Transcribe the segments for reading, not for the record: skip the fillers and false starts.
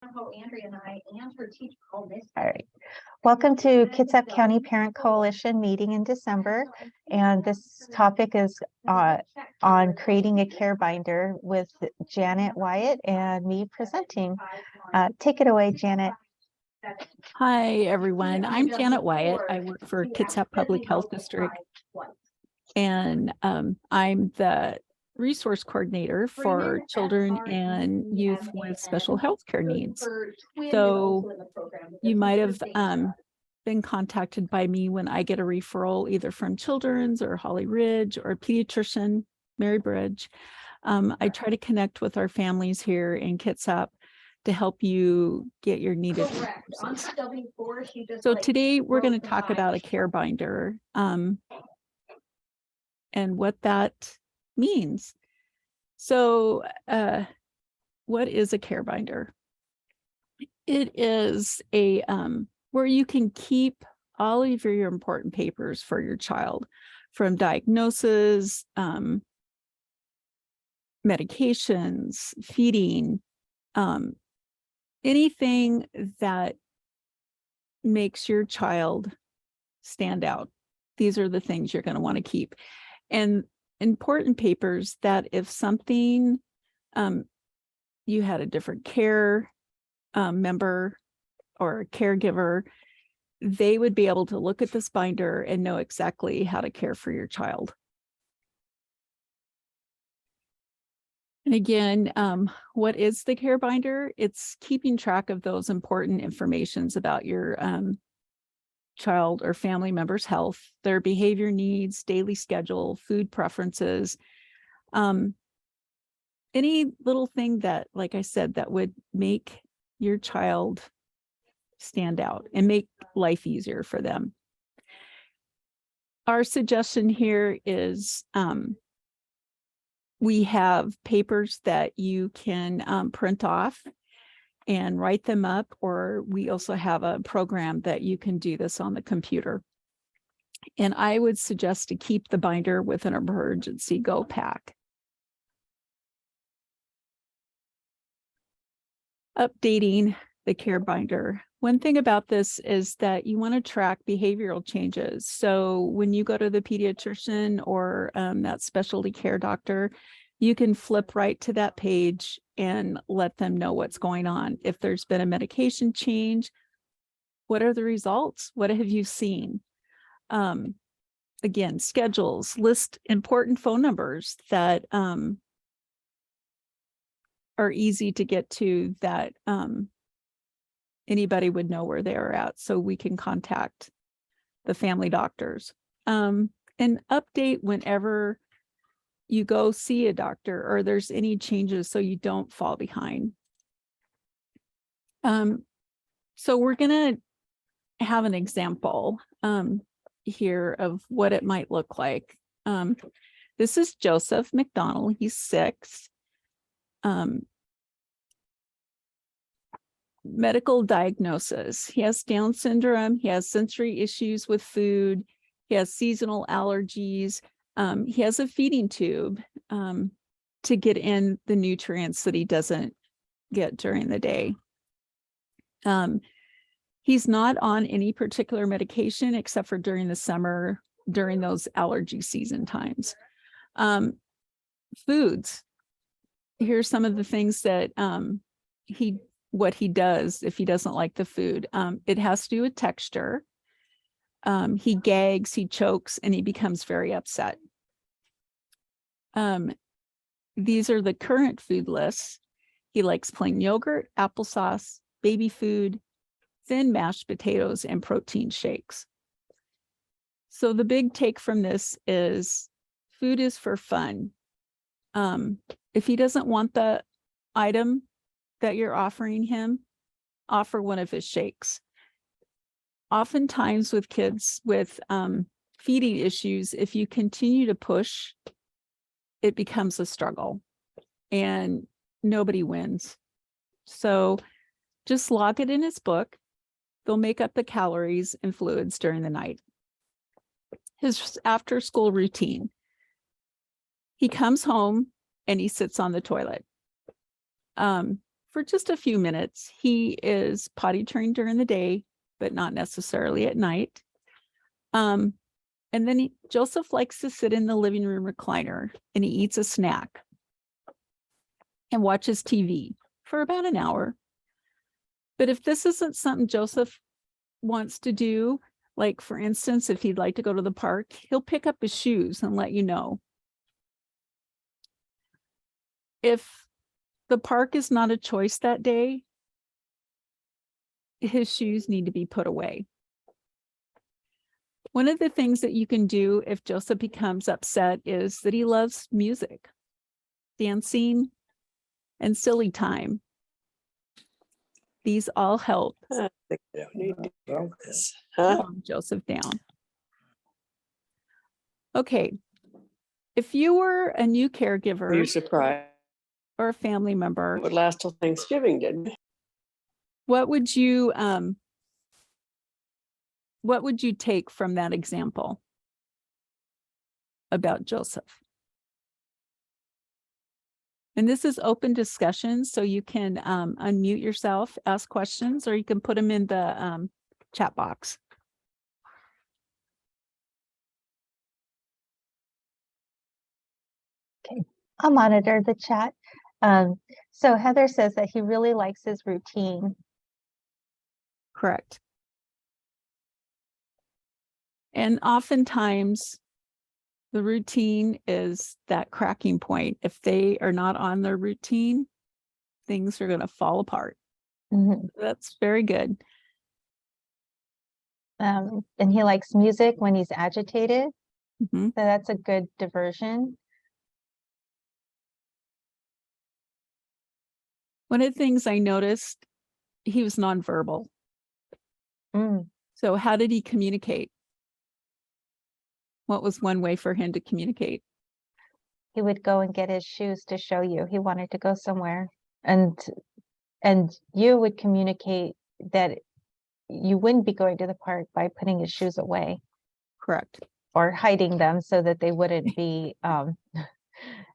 Andrea and I and her teacher called this. All right. Welcome to Kitsap County Parent Coalition meeting in December. And this topic is on creating a care binder with Janet Wyatt and me presenting. Take it away, Janet. Hi, everyone. I'm Janet Wyatt. I work for Kitsap Public Health District, and I'm the resource coordinator for children and youth with special health care needs. So you might have been contacted by me when I get a referral either from Children's or Holly Ridge or a pediatrician, Mary Bridge. I try to connect with our families here in Kitsap to help you get your needed resources. So today we're going to talk about a care binder and what that means. So what is a care binder? It is a where you can keep all of your important papers for your child, from diagnosis, medications, feeding, anything that makes your child stand out. These are the things you're going to want to keep. And important papers that if something, you had a different care member or a caregiver, they would be able to look at this binder and know exactly how to care for your child. And again, what is the care binder? It's keeping track of those important informations about your child or family member's health, their behavior needs, daily schedule, food preferences, any little thing that, like I said, that would make your child stand out and make life easier for them. Our suggestion here is we have papers that you can print off and write them up, or we also have a program that you can do this on the computer. And I would suggest to keep the binder with an emergency go pack. Updating the care binder. One thing about this is that you want to track behavioral changes. So when you go to the pediatrician or that specialty care doctor, you can flip right to that page and let them know what's going on. If there's been a medication change, what are the results? What have you seen? Again, schedules, list important phone numbers that are easy to get to, that anybody would know where they are at, so we can contact the family doctors. And update whenever you go see a doctor or there's any changes so you don't fall behind. So we're going to have an example here of what it might look like. This is Joseph McDonald. He's 6. Medical diagnosis. He has Down syndrome. He has sensory issues with food. He has seasonal allergies. He has a feeding tube to get in the nutrients that he doesn't get during the day. He's not on any particular medication except for during the summer, during those allergy season times. Foods. Here's some of the things that what he does if he doesn't like the food. It has to do with texture. He gags, he chokes, and he becomes very upset. These are the current food lists. He likes plain yogurt, applesauce, baby food, thin mashed potatoes, and protein shakes. So the big take from this is food is for fun. If he doesn't want the item that you're offering him, offer one of his shakes. Oftentimes with kids with feeding issues, if you continue to push, it becomes a struggle and nobody wins. So just log it in his book. They'll make up the calories and fluids during the night. His after school routine. He comes home and he sits on the toilet. for just a few minutes. He is potty trained during the day, but not necessarily at night. And then Joseph likes to sit in the living room recliner and he eats a snack and watches TV for about an hour. But if this isn't something Joseph wants to do, like for instance, if he'd like to go to the park, he'll pick up his shoes and let you know. If the park is not a choice that day, his shoes need to be put away. One of the things that you can do if Joseph becomes upset is that he loves music, dancing, and silly time. These all help I think we don't need to do this. Huh? calm Joseph down. Okay, if you were a new Are you caregiver surprised? or a family member, It would last till Thanksgiving, didn't it? what would you take from that example about Joseph? And this is open discussion, so you can unmute yourself, ask questions, or you can put them in the chat box. I'll monitor the chat. So Heather says that he really likes his routine. Correct. And oftentimes the routine is that cracking point. If they are not on their routine, things are going to fall apart. Mhm. That's very good. And he likes music when he's agitated. Mhm. So that's a good diversion. One of the things I noticed, he was nonverbal. Mm. So how did he communicate? What was one way for him to communicate? He would go and get his shoes to show you he wanted to go somewhere. And you would communicate that you wouldn't be going to the park by putting his shoes away Correct. or hiding them so that they wouldn't be,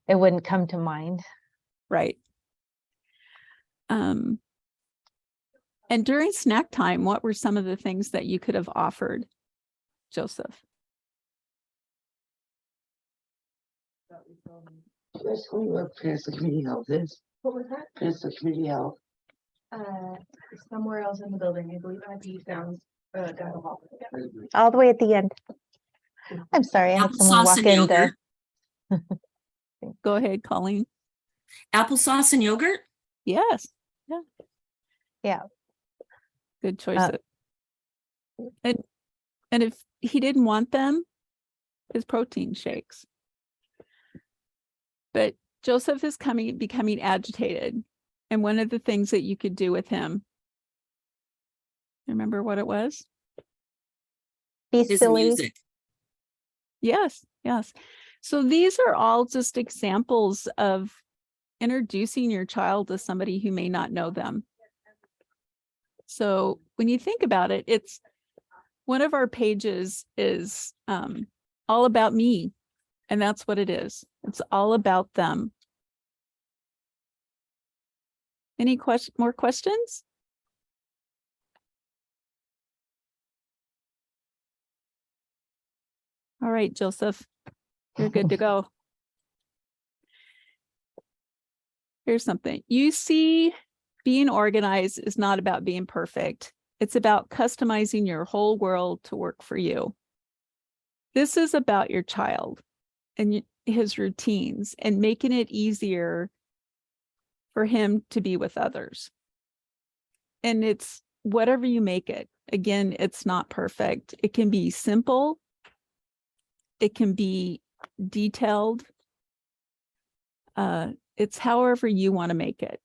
it wouldn't come to mind. Right. And during snack time, what were some of the things that you could have offered Joseph? Yes, we work past the community health is, What was that? past the community health. Somewhere else in the building, I believe IP sounds, down the hall. All the way at the end. I'm sorry, I had someone Applesauce walk and in yogurt. Go ahead, Colleen. Applesauce and yogurt. Yes. Yeah. Yeah. Good choice. And if he didn't want them, his protein shakes. But Joseph is becoming agitated. And one of the things that you could do with him, remember what it was? Be His silly. music. Yes, yes. So these are all just examples of introducing your child to somebody who may not know them. So when you think about it, it's one of our pages is all about me. And that's what it is. It's all about them. Any more questions? All right, Joseph, you're good to go. Here's something. You see, being organized is not about being perfect. It's about customizing your whole world to work for you. This is about your child and his routines and making it easier for him to be with others. And it's whatever you make it. Again, it's not perfect. It can be simple. It can be detailed. It's however you want to make it.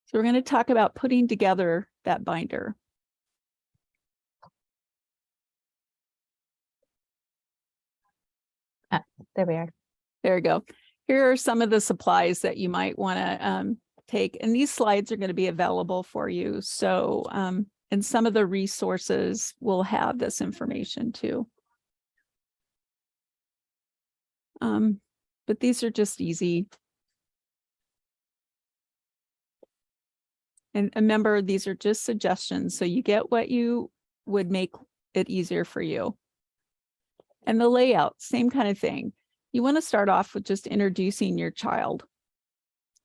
So we're going to talk about putting together that binder. There we are. There we go. Here are some of the supplies that you might want to take. And these slides are going to be available for you. So, and some of the resources will have this information too. but these are just easy. And remember, these are just suggestions, so you get what you would make it easier for you. And the layout, same kind of thing. You want to start off with just introducing your child,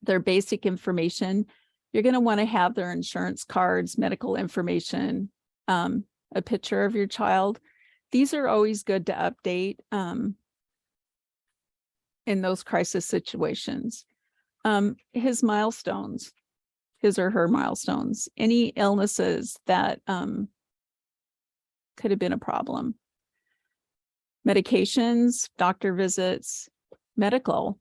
their basic information. You're going to want to have their insurance cards, medical information, a picture of your child. These are always good to update in those crisis situations. His milestones, his or her milestones, any illnesses that could have been a problem. Medications, doctor visits, medical,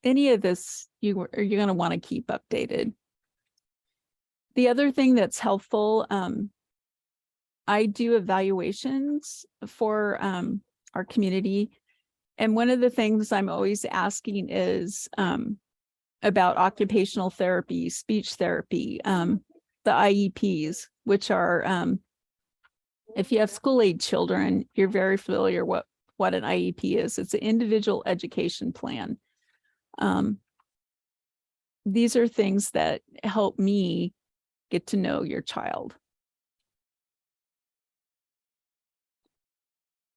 any of this you're going to want to keep updated. The other thing that's helpful, I do evaluations for our community. And one of the things I'm always asking is about occupational therapy, speech therapy, the IEPs, which are, if you have school-age children, you're very familiar what an IEP is. It's an individual education plan. These are things that help me get to know your child.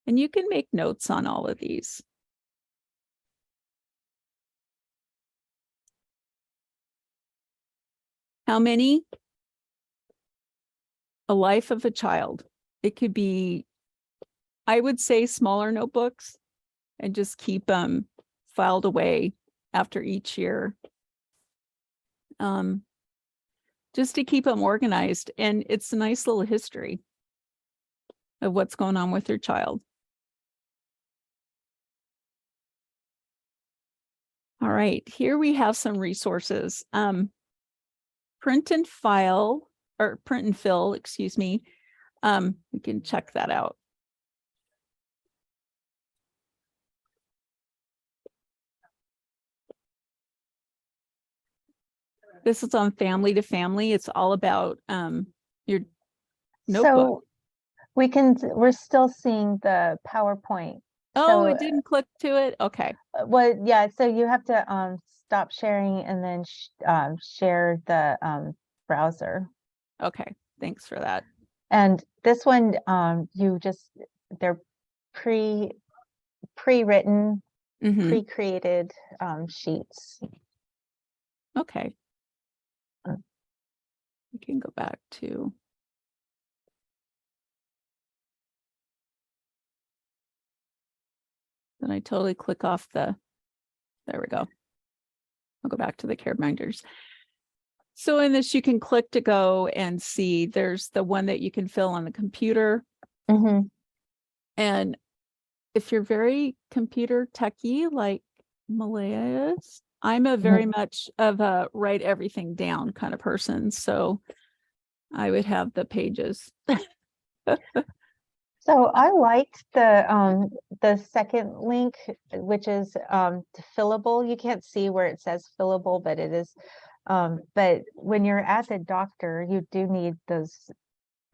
And you can make notes on all of these. How many? A life of a child. It could be, I would say, smaller notebooks and just keep them filed away after each year. Just to keep them organized. And it's a nice little history of what's going on with your child. All right, here we have some resources. Print and file, or print and fill, excuse me. We can check that out. This is on family to family. It's all about your notebook. So we're still seeing the PowerPoint. Oh, So, it didn't click to it. Okay. well, yeah, so you have to stop sharing and then share the browser. Okay. Thanks for that. And this one, they're pre-written, Mhm. pre-created sheets. Okay. We can go back to. Then I totally click off there we go. I'll go back to the care binders. So in this, you can click to go and see there's the one that you can fill on the computer. Mm-hmm. And if you're very computer techie, like Malaya is, I'm a very much of a write everything down kind of person. So I would have the pages. So I liked the second link, which is fillable. You can't see where it says fillable, but it is. But when you're at the doctor, you do need those.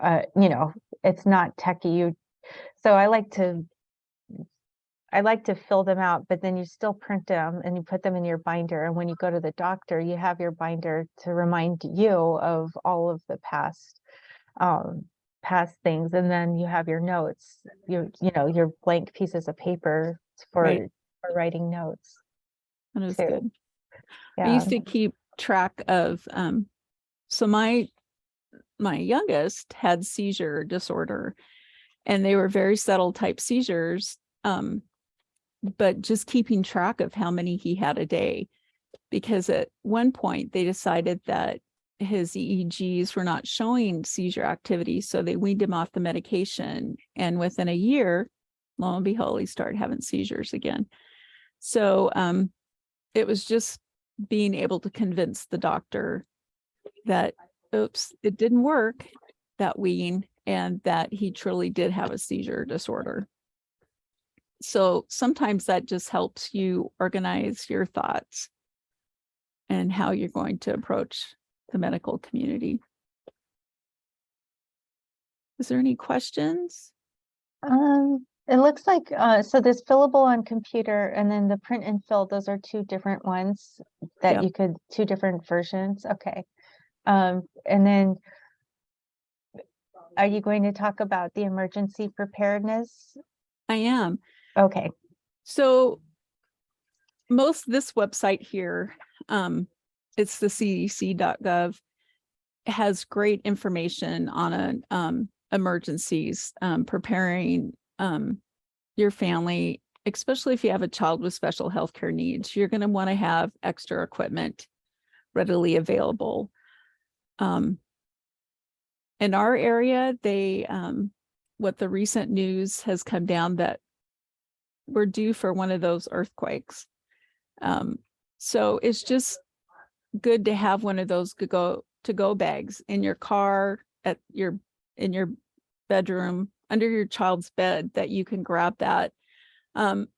It's not techie. So I like to fill them out, but then you still print them and you put them in your binder. And when you go to the doctor, you have your binder to remind you of all of the past things, and then you have your notes, your blank pieces of paper for Right. for writing notes. That is too. good. I Yeah. used to keep track of, so my youngest had seizure disorder, and they were very subtle type seizures, but just keeping track of how many he had a day, because at one point they decided that his EEGs were not showing seizure activity. So they weaned him off the medication. And within a year, lo and behold, he started having seizures again. So it was just being able to convince the doctor that, oops, it didn't work, that wean, and that he truly did have a seizure disorder. So sometimes that just helps you organize your thoughts and how you're going to approach the medical community. Is there any questions? It looks like, so there's fillable on computer and then the print and fill, those are two different ones that Yep. you could, two different versions. Okay. And then are you going to talk about the emergency preparedness? I am. Okay. So this website here, it's the cdc.gov, has great information on emergencies, preparing your family, especially if you have a child with special healthcare needs. You're going to want to have extra equipment readily available. In our area, what the recent news has come down that we're due for one of those earthquakes. So it's just good to have one of those to-go bags in your car, in your bedroom, under your child's bed, that you can grab that. And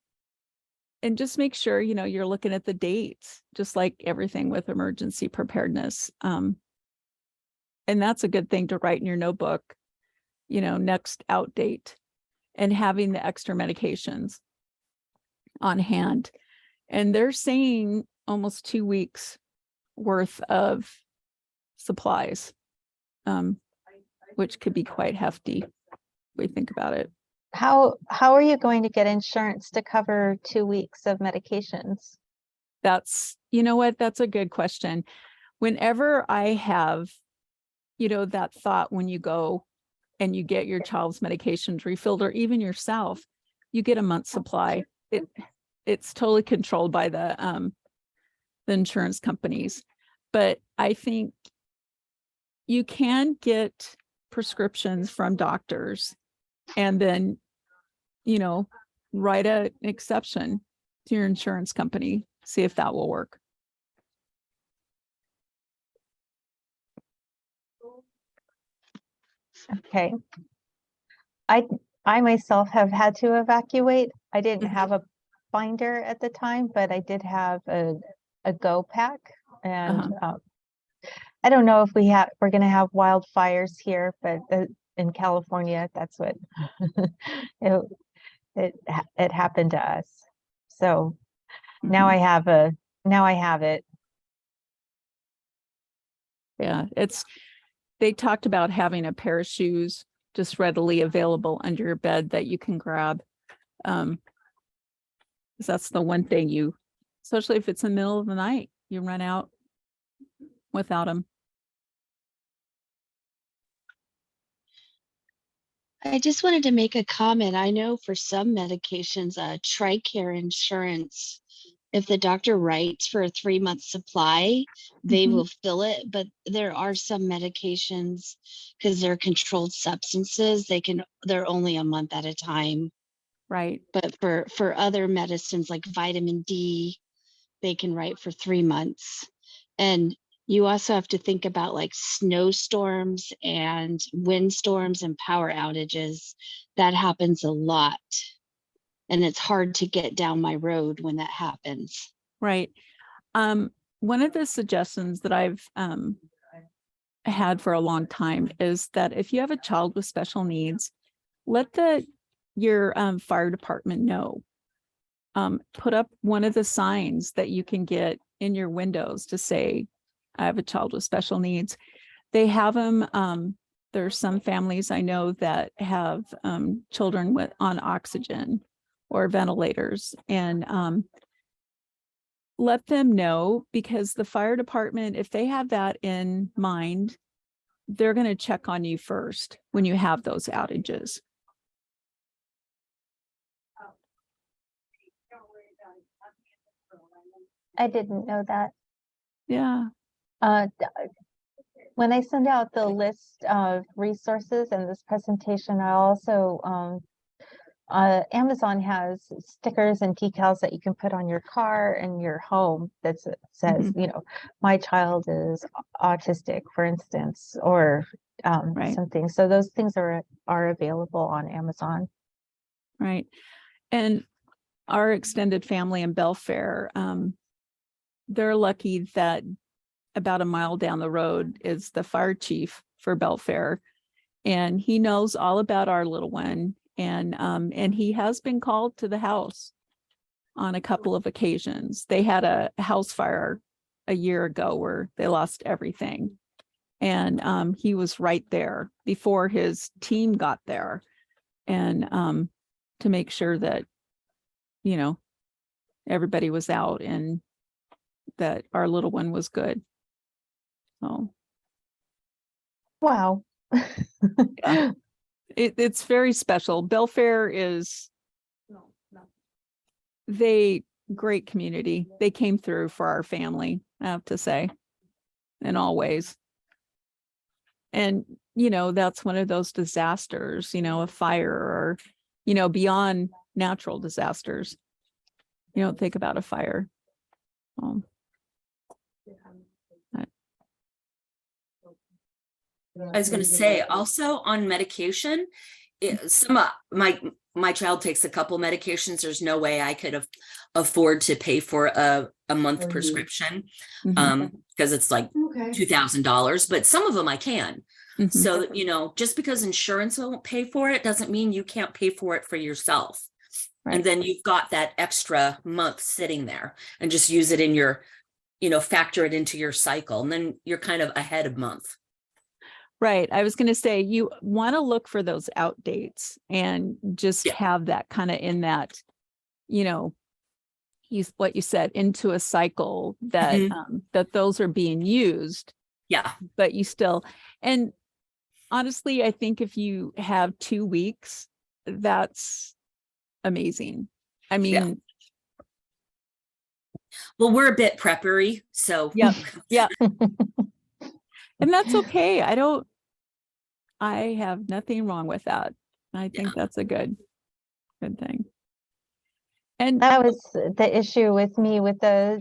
just make sure, you're looking at the dates, just like everything with emergency preparedness. And that's a good thing to write in your notebook, next out date, and having the extra medications on hand. And they're saying almost 2 weeks worth of supplies, which could be quite hefty if we think about it. How are you going to get insurance to cover 2 weeks of medications? That's a good question. Whenever I have, that thought, when you go and you get your child's medications refilled, or even yourself, you get a month's supply. It's totally controlled by the insurance companies. But I think you can get prescriptions from doctors and then, write an exception to your insurance company, see if that will work. Okay. I myself have had to evacuate. I didn't have a binder at the time, but I did have a go pack. And I don't know if we're going to have wildfires here, but in California, that's what it happened to us. So now I have it. Yeah, they talked about having a pair of shoes just readily available under your bed that you can grab. 'Cause that's the one thing especially if it's in the middle of the night, you run out without them. I just wanted to make a comment. I know for some medications, TRICARE insurance, if the doctor writes for a 3-month supply, they will fill it. But there are some medications, because they're controlled substances, they're only a month at a time. Right. But for other medicines like vitamin D, they can write for 3 months. And you also have to think about like snowstorms and windstorms and power outages. That happens a lot. And it's hard to get down my road when that happens. Right. One of the suggestions that I've had for a long time is that if you have a child with special needs, let your fire department know. Put up one of the signs that you can get in your windows to say, I have a child with special needs. They have them. There's some families I know that have children on oxygen or ventilators, and let them know, because the fire department, if they have that in mind, they're going to check on you first when you have those outages. I didn't know that. Yeah. When I send out the list of resources in this presentation, I also Amazon has stickers and decals that you can put on your car and your home that says, my child is autistic, for instance, or Right. something. So those things are available on Amazon. Right. And our extended family in Belfair, they're lucky that about a mile down the road is the fire chief for Belfair, and he knows all about our little one. and he has been called to the house on a couple of occasions. They had a house fire a year ago where they lost everything. And he was right there before his team got there, and to make sure that, you know, everybody was out and that our little one was good. So Wow. it's very special. Belfair is great community. They came through for our family, I have to say, in all ways. And, you know, that's one of those disasters, you know, a fire or, you know, beyond natural disasters. You don't think about a fire. I was going to say also on medication, some of my child takes a couple medications. There's no way I could afford to pay for a month prescription because it's like $2,000, but some of them I can. So, you know, just because insurance won't pay for it doesn't mean you can't pay for it for yourself. Right. And then you've got that extra month sitting there and just use it in your, you know, factor it into your cycle. And then you're kind of ahead of month. Right. I was going to say, you want to look for those out dates and just have that kind of in that, you know, what you said, into a cycle that, that those are being used. Yeah. But you still, and honestly, I think if you have 2 weeks, that's amazing. I mean, well, we're a bit preppery, so yeah. And that's okay. I have nothing wrong with that. I think that's a good thing. And That was the issue with me with the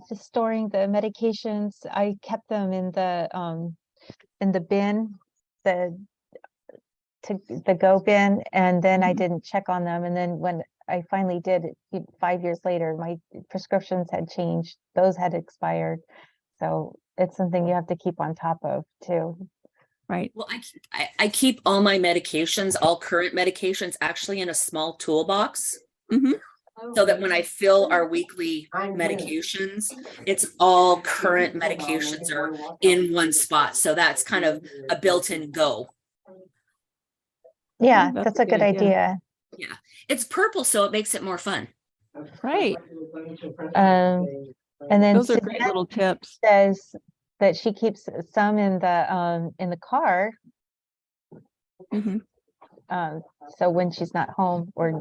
just storing the medications. I kept them in the bin, the go bin, and then I didn't check on them. And then when I finally did, 5 years later, my prescriptions had changed. Those had expired. So it's something you have to keep on top of too. Right. Well, I keep all my medications, all current medications, actually in a small toolbox. So that when I fill our weekly medications, it's all current medications are in one spot. So that's kind of a built-in go. Yeah, that's a good idea. Yeah, it's purple, so it makes it more fun. Right. And then Those are great little tips. Says that she keeps some in the car. So when she's not home or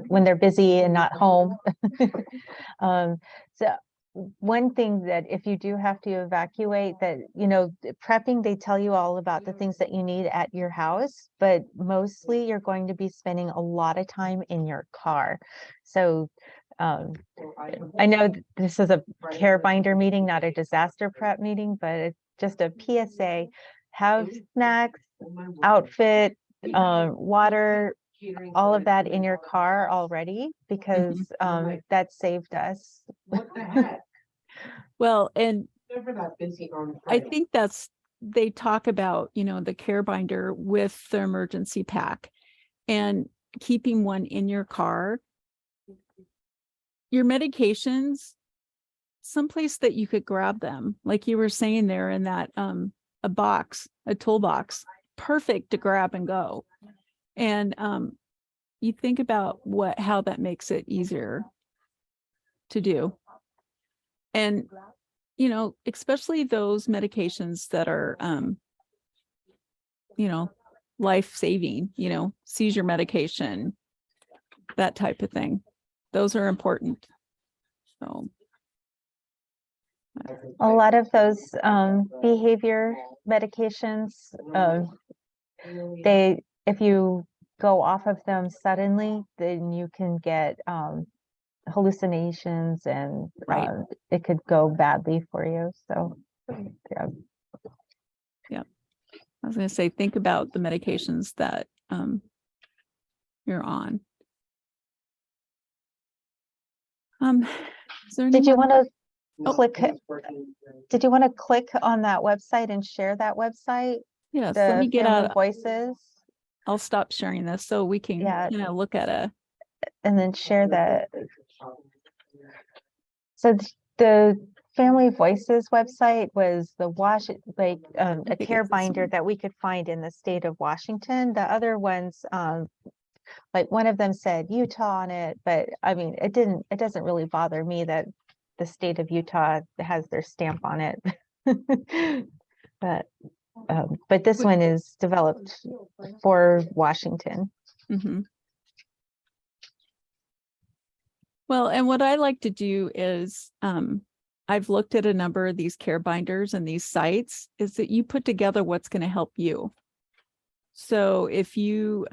when they're busy and not home. So one thing that if you do have to evacuate, that, you know, prepping, they tell you all about the things that you need at your house, but mostly you're going to be spending a lot of time in your car. So I know this is a care binder meeting, not a disaster prep meeting, but it's just a PSA. Have snacks, outfit, water, all of that in your car already, because that saved us. Well, and I think they talk about, you know, the care binder with the emergency pack and keeping one in your car. Your medications, someplace that you could grab them, like you were saying there in that a toolbox, perfect to grab and go. And you think about how that makes it easier to do. And, you know, especially those medications that are, you know, life-saving, you know, seizure medication, that type of thing. Those are important. So A lot of those behavior medications, if you go off of them suddenly, then you can get hallucinations, and it could go badly for you. So yeah, I was going to say, think about the medications that you're on. Did you want to click? Did you want to click on that website and share that website? Yes, let me get Family out. Voices. I'll stop sharing this so we can Yeah. look at and then share so the Family Voices website was the a could care get this binder one. that we could find in the state of Washington. The other ones, like one of them said Utah on it, but I mean, it doesn't really bother me that the state of Utah has their stamp on it. But this Wait. one is developed for Washington. Mhm. Well, and what I like to do is, I've looked at a number of these care binders and these sites, is that you put together what's going to help you. So if you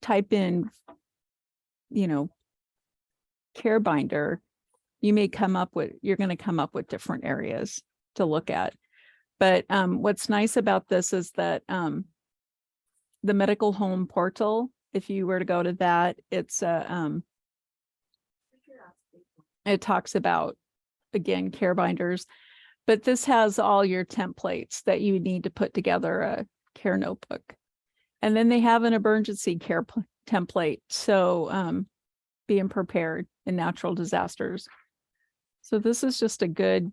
type in, care binder, you're going to come up with different areas to look at. But what's nice about this is that the medical home portal, if you were to go to that, it's it talks about, again, care binders, but this has all your templates that you need to put together a care notebook. And then they have an emergency care template. So being prepared in natural disasters. So this is just a good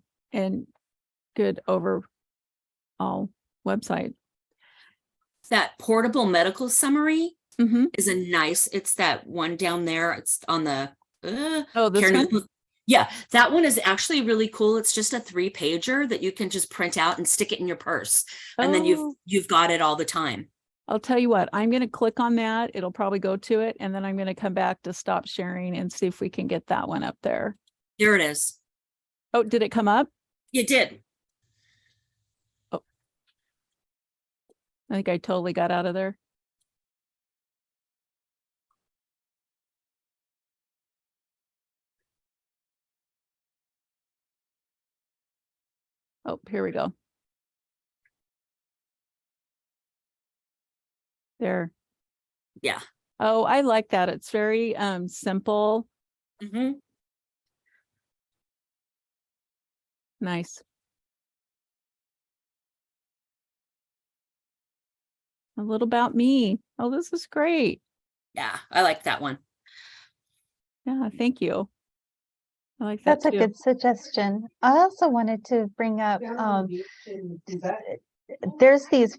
overall website. That portable medical summary Mm-hmm. is it's that one down there. It's on the This care one? notebook. Yeah, that one is actually really cool. It's just a 3-pager that you can just print out and stick it in your purse. And then you've got it all the time. I'll tell you what, I'm going to click on that. It'll probably go to it. And then I'm going to come back to stop sharing and see if we can get that one up there. There it is. Oh, did it come up? It did. Oh, I think I totally got out of there. Oh, here we go. There. Yeah. Oh, I like that. It's very simple. Mm-hmm. Nice. A little about me. Oh, this is great. Yeah, I like that one. Yeah, thank you. I like that That's a too. good suggestion. I also wanted to bring up, there's these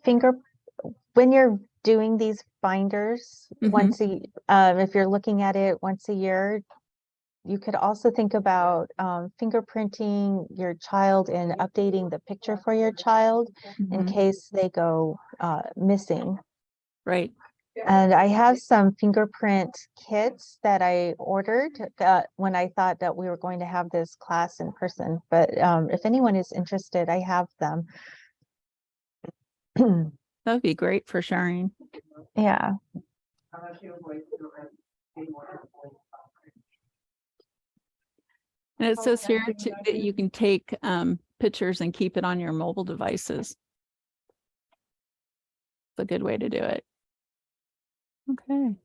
when you're doing these binders Mhm. if you're looking at it once a year, you could also think about fingerprinting your child and updating the picture for your child in Mhm. case they go missing. Right. And I have some fingerprint kits that I ordered when I thought that we were going to have this class in person. But if anyone is interested, I have them. That would be great for sharing. Yeah. And it says here that you can take pictures and keep it on your mobile devices. It's a good way to do it. Okay.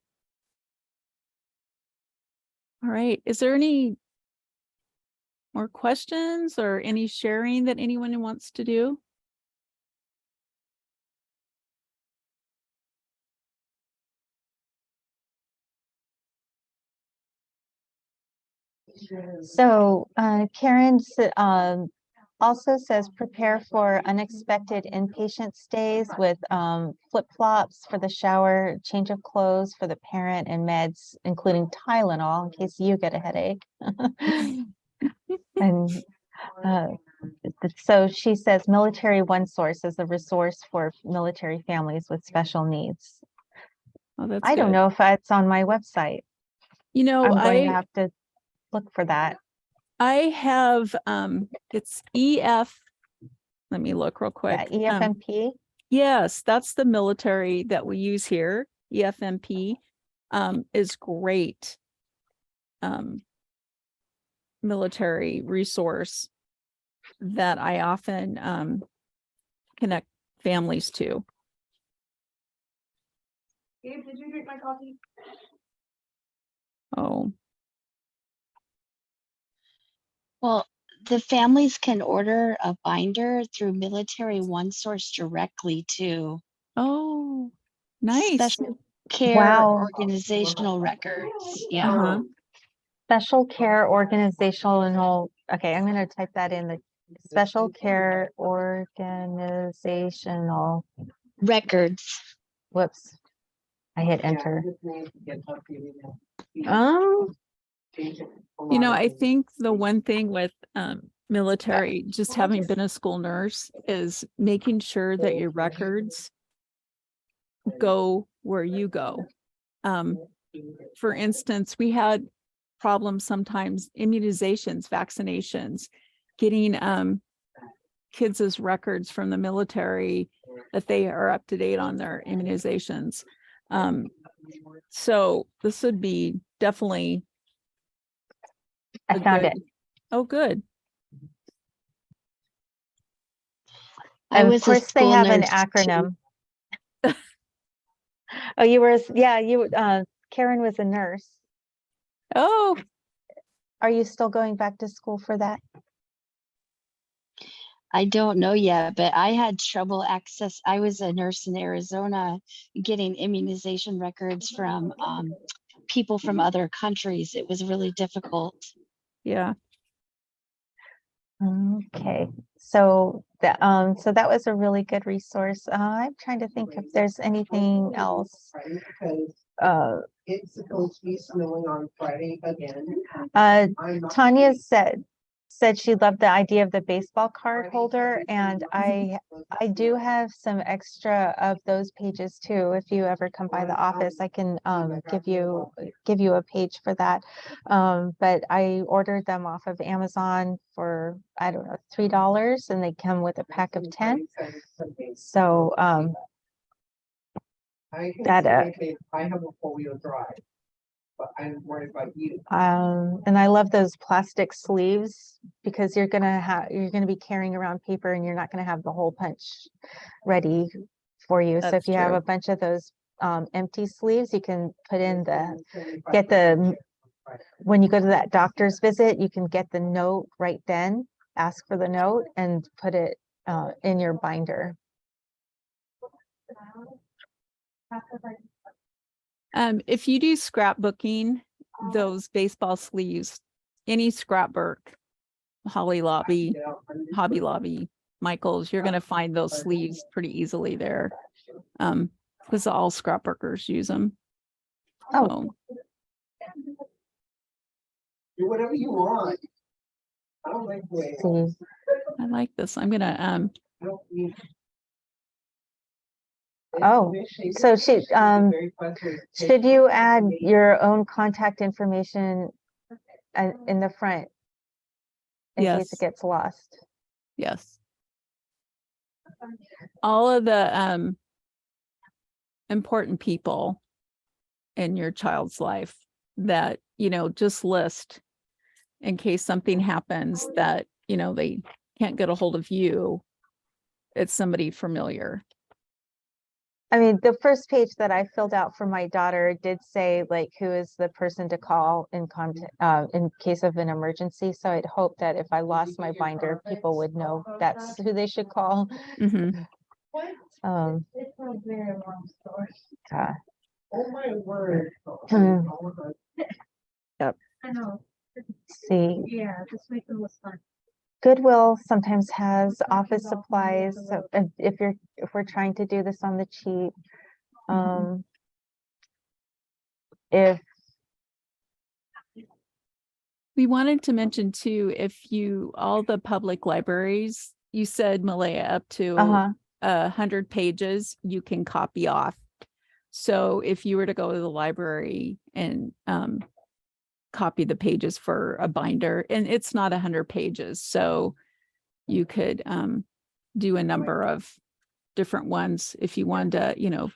All right. Is there any more questions or any sharing that anyone wants to do? So Karen also says prepare for unexpected inpatient stays with flip-flops for the shower, change of clothes for the parent, and meds, including Tylenol in case you get a headache. And so she says Military One Source is a resource for military families with special needs. Oh, that's I don't good. know if that's on my website. You know, I'm going to have to look for that. I have it's EF. Let me look real quick. Yeah, EFMP. Yes, that's the military that we use here. EFMP is great military resource that I often connect families to. Gabe, did you drink my coffee? Oh, Well, the families can order a binder through Military One Source directly too. oh, Nice. Special care Wow. organizational records. Yeah. Uh-huh. Special care organizational, okay, I'm gonna type that in, the special care organizational, Records. whoops. I hit enter. You know, I think the one thing with military, just having been a school nurse, is making sure that your records go where you go. For instance, we had problems sometimes, immunizations, vaccinations, getting kids' records from the military that they are up to date on their immunizations. So this would be definitely I found it. Oh, good. I Of was a course, they school have an nurse too. acronym. Oh, you were, yeah, you, Karen was a nurse. Oh, Are you still going back to school for that? I don't know yet, but I had trouble access. I was a nurse in Arizona getting immunization records from people from other countries. It was really difficult. yeah. Okay, so that was a really good resource. I'm trying to think if there's anything else. It's supposed to be snowing on Friday again. Tanya said she loved the idea of the baseball card holder, and I do have some extra of those pages too. If you ever come by the office, I can give you a page for that. But I ordered them off of Amazon for, I don't know, $3, and they come with a pack of 10. So I that I have a 4-wheel drive, but I'm worried about you. and I love those plastic sleeves, because you're gonna be carrying around paper, and you're not gonna have the hole punch ready for you. So That's if you have true. a bunch of those empty sleeves, you can put in when you go to that doctor's visit, you can get the note right then, ask for the note, and put it in your binder. If you do scrapbooking, those baseball sleeves, any scrapbook, Hobby Lobby, Michael's, you're going to find those sleeves pretty easily there. Because all scrapbookers use them. Oh. Do whatever you want. I don't like the way. See, I like this. I'm gonna I don't need- Oh, so should you add your own contact information in the front in case Yes. it gets lost? Yes. All of the important people in your child's life that, just list in case something happens that, they can't get a hold of you. It's somebody familiar. I mean, the first page that I filled out for my daughter did say, like, who is the person to call in case of an emergency. So I'd hope that if I lost my binder, people would know that's who they should call. Mm-hmm. It's a very long story. Oh my word. Yep. I know. See, Yeah, just make them look fun. Goodwill sometimes has office supplies. So if we're trying to do this on the cheap, if We wanted to mention too, all the public libraries, you said, Malaya, up to 100 pages, you can copy off. So if you were to go to the library and copy the pages for a binder, and it's not 100 pages, so you could do a number of different ones if you wanted to,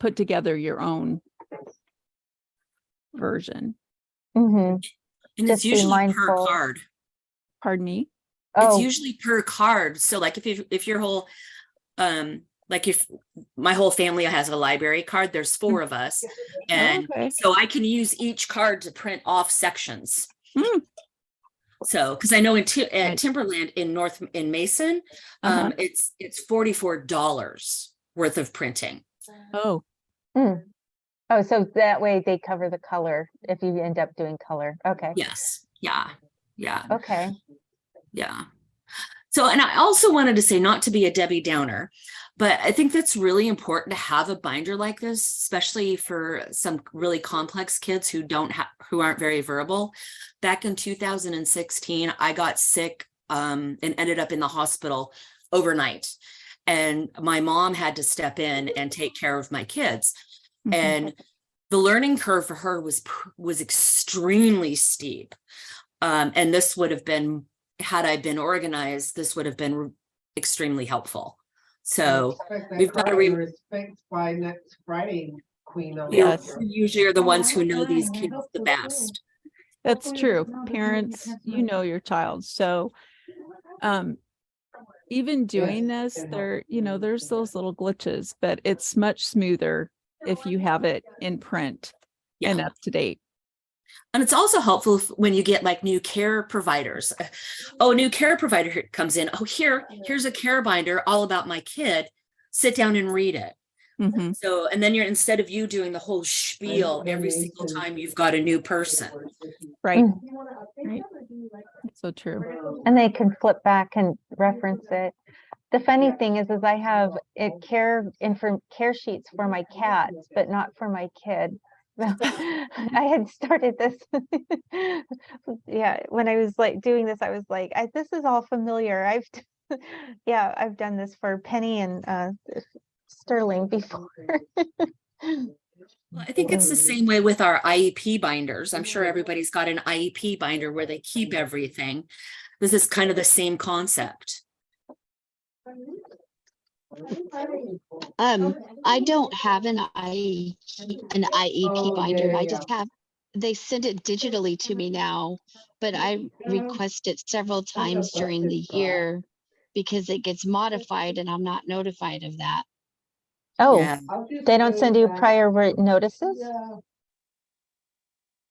put together your own version. And Just it's be usually per mindful. card. Pardon me? It's Oh, usually per card. So like if your whole like if my whole family has a library card, there's 4 of us. And okay. so I can use each card to print off sections. Hmm. So, because I know at Timberland in Mason, Uh-huh. it's $44 worth of printing. Oh, Oh, so that way they cover the color if you end up doing color. Okay. Yes. Yeah. Yeah. Okay. Yeah. So, and I also wanted to say, not to be a Debbie Downer, but I think that's really important to have a binder like this, especially for some really complex kids who aren't very verbal. Back in 2016, I got sick and ended up in the hospital overnight. And my mom had to step in and take care of my kids. And the learning curve for her was extremely steep. And this would have been, had I been organized, this would have been extremely helpful. So we've got to respect by next Friday, Queen. Yes. you usually are the ones who know these kids the best. That's true. Parents, you know your child. So even doing this, there's those little glitches, but it's much smoother if you have it in print and up to date. And it's also helpful when you get like new care providers. Oh, a new care provider comes in. Oh, here's a care binder all about my kid. Sit down and read it. So, and then instead of you doing the whole spiel every single time you've got a new person. Right. Right. That's so true. And they can flip back and reference it. The funny thing is I have care sheets for my cats, but not for my kid. I had started this. Yeah, when I was like doing this, I was like, this is all familiar. I've done this for Penny and Sterling before. Well, I think it's the same way with our IEP binders. I'm sure everybody's got an IEP binder where they keep everything. This is kind of the same concept. I don't have an IEP binder. I just have, they send it digitally to me now, but I request it several times during the year because it gets modified and I'm not notified of that. Oh, Yeah. they don't send you prior written notices?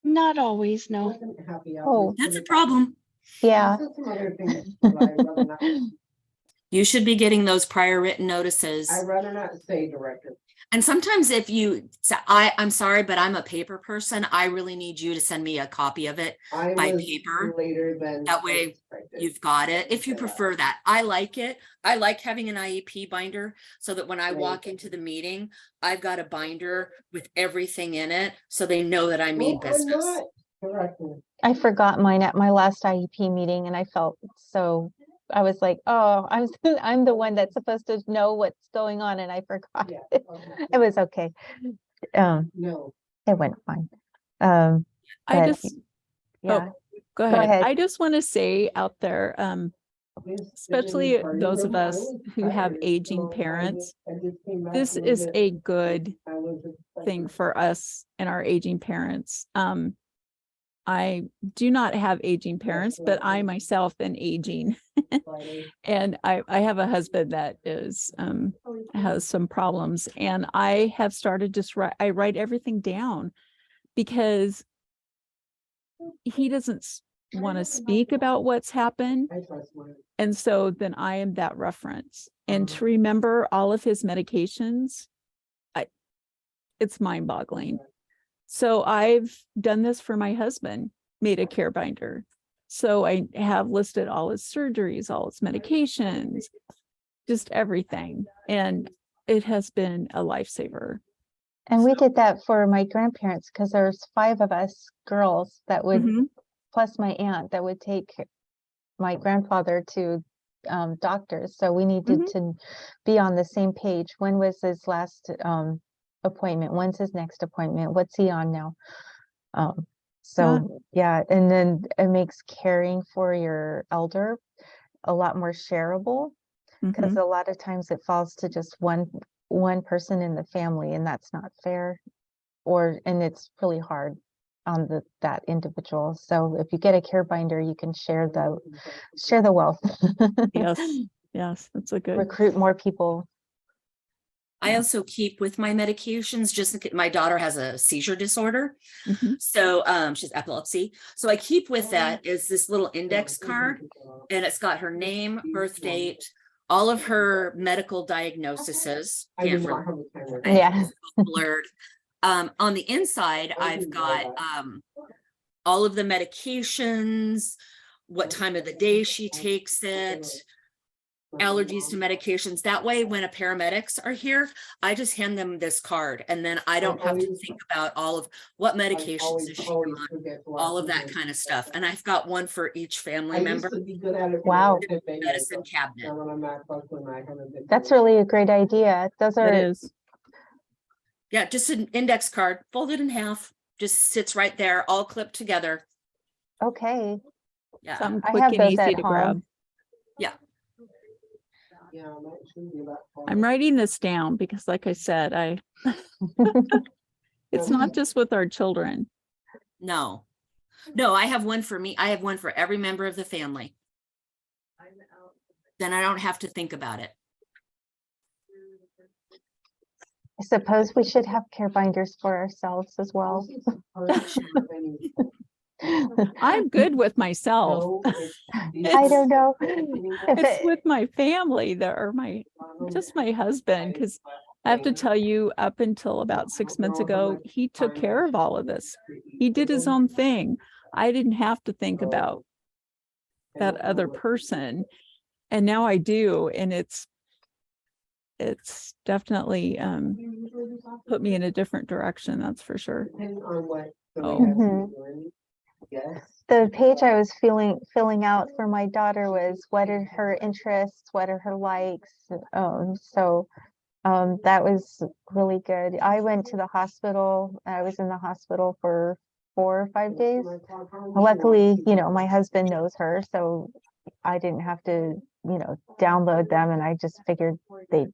Not always, no. Oh, That's a problem. yeah. You should be getting those prior written notices. I'd rather not say, Director. And sometimes if you say, I'm sorry, but I'm a paper person, I really need you to send me a copy of it by paper. That way you've got it. If you prefer that, I like it. I like having an IEP binder so that when I walk into the meeting, I've got a binder with everything in it so they know that I mean business. I forgot mine at my last IEP meeting and I felt so, I was like, oh, I'm the one that's supposed to know what's going on and I forgot. It was okay. No. It went fine. I But, just, yeah. go ahead. ahead. I just want to say out there, especially those of us who have aging parents, this is a good thing for us and our aging parents. I do not have aging parents, but I myself am aging. And I have a husband that is has some problems, and I have started I write everything down because he doesn't want to speak about what's happened. And so then I am that reference. And to remember all of his medications, it's mind-boggling. So I've done this for my husband, made a care binder. So I have listed all his surgeries, all his medications, just everything. And it has been a lifesaver. And we did that for my grandparents because there's 5 of us girls that would, plus my aunt, that would take my grandfather to doctors. So we needed to be on the same page. When was his last appointment? When's his next appointment? What's he on now? Yeah, and then it makes caring for your elder a lot more shareable because a lot of times it falls to just one person in the family, and that's not fair, and it's really hard on that individual. So if you get a care binder, you can share the wealth. Yes, that's a good. Recruit more people. I also keep with my medications, just in case my daughter has a seizure disorder. So she has epilepsy. So I keep with that is this little index card, and it's got her name, birth date, all of her medical diagnoses. I Can't did not really- have a timer. Yeah. it's blurred. On the inside, I've got all of the medications, what time of the day she takes it, allergies to medications. That way, when a paramedics are here, I just hand them this card, and then I don't have to think about all of what medications is she on, all of that kind of stuff. And I've got one for each family member. Wow. Medicine cabinet. That's really a great idea. Those It are, is. Yeah, just an index card, folded in half, just sits right there, all clipped together. okay. Yeah. Something I quick have and those easy at to home. grab. I'm writing this down because like I said, it's not just with our children. No, no, I have one for me. I have one for every member of the family. Then I don't have to think about it. I suppose we should have care binders for ourselves as well. I'm good with myself. I don't know. If It's it- with my family that or just my husband, because I have to tell you, up until about 6 months ago, he took care of all of this. He did his own thing. I didn't have to think about that other person. And now I do. And it's definitely put me in a different direction. That's for sure. Mhm. The page I was filling out for my daughter was what are her interests, what are her likes. That was really good. I went to the hospital. I was in the hospital for 4 or 5 days. Luckily, my husband knows her, so I didn't have to, download them, and I just figured they'd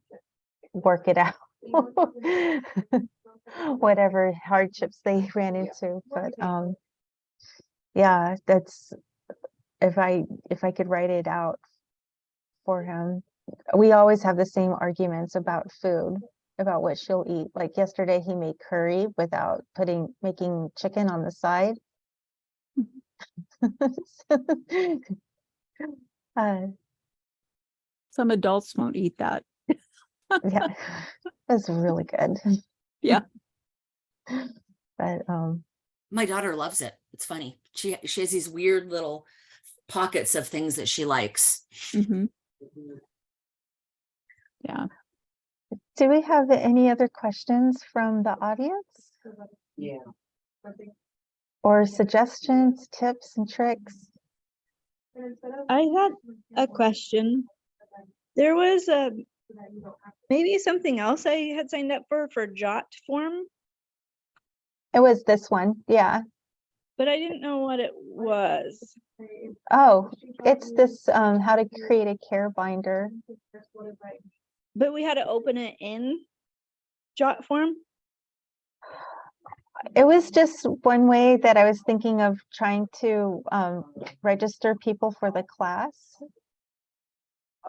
work it out. Whatever hardships they ran into. But yeah, that's if I could write it out for him. We always have the same arguments about food, about what she'll eat. Like yesterday he made curry without making chicken on the side. Some adults won't eat that. Yeah, that's really good. Yeah. But My daughter loves it. It's funny. She has these weird little pockets of things that she likes. Mhm. Yeah. do we have any other questions from the audience Yeah. or suggestions, tips and tricks? I had a question. There was maybe something else I had signed up for Jot form, It was this one, yeah. but I didn't know what it was. Oh, it's this how to create a care binder. But we had to open it in Jot form. It was just one way that I was thinking of trying to register people for the class.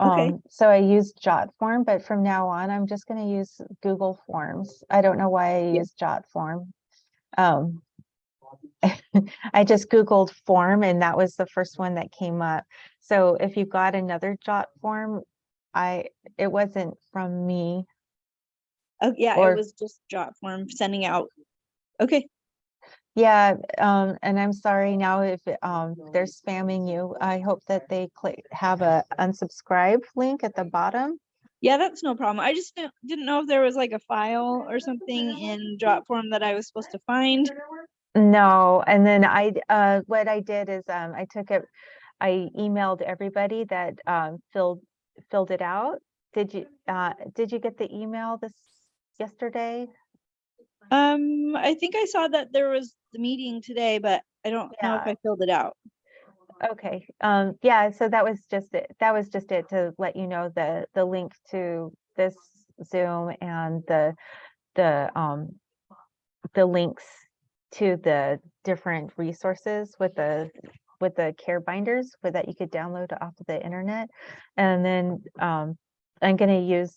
Okay. So I used Jot form, but from now on, I'm just going to use Google Forms. I don't know why I use Jot form. I just Googled form and that was the first one that came up. So if you got another Jot form, it wasn't from me. Oh yeah, Or- it was just Jot form sending out. Okay. Yeah, and I'm sorry now if they're spamming you. I hope that they have a unsubscribe link at the bottom. Yeah, that's no problem. I just didn't know if there was like a file or something in Jot form that I was supposed to find. No, and then what I did is I emailed everybody that filled it out. Did you get the email yesterday? I think I saw that there was the meeting today, but I don't know if Yeah. I filled it out. Okay, yeah, so that was just it. That was just it to let you know the link to this Zoom and the links to the different resources with the care binders that you could download off of the internet. And then I'm going to use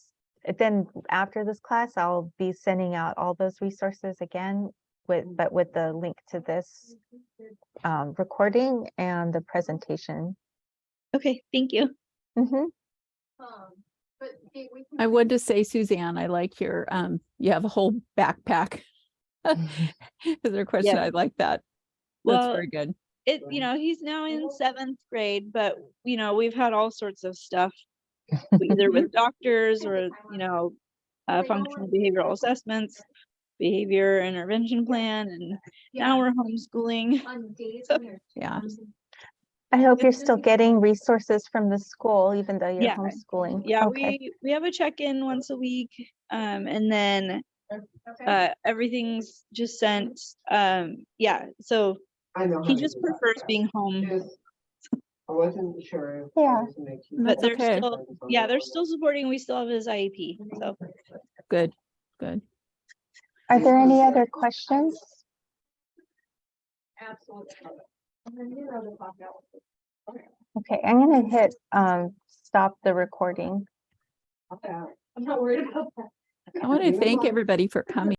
then after this class, I'll be sending out all those resources again but with the link to this recording and the presentation. Okay, thank you. Mhm. I wanted to say, Suzanne, I like your, you have a whole backpack. Is there a question? Yeah. I like that. That's Well, very good. he's now in 7th grade, but we've had all sorts of stuff, either with doctors or, functional behavioral assessments, behavior intervention plan, and now we're homeschooling. Yeah. I hope you're still getting resources from the school, even though you're Yeah. homeschooling. Yeah, Okay. we have a check-in once a week, and then everything's just sent. So I know. he just prefers being home, I wasn't sure. Yeah. but That's they're okay. they're still supporting. We still have his IEP. So Good, good. Are there any other questions? Absolutely. Okay, I'm gonna hit stop the recording. I'm not worried about that. I want to thank everybody for coming.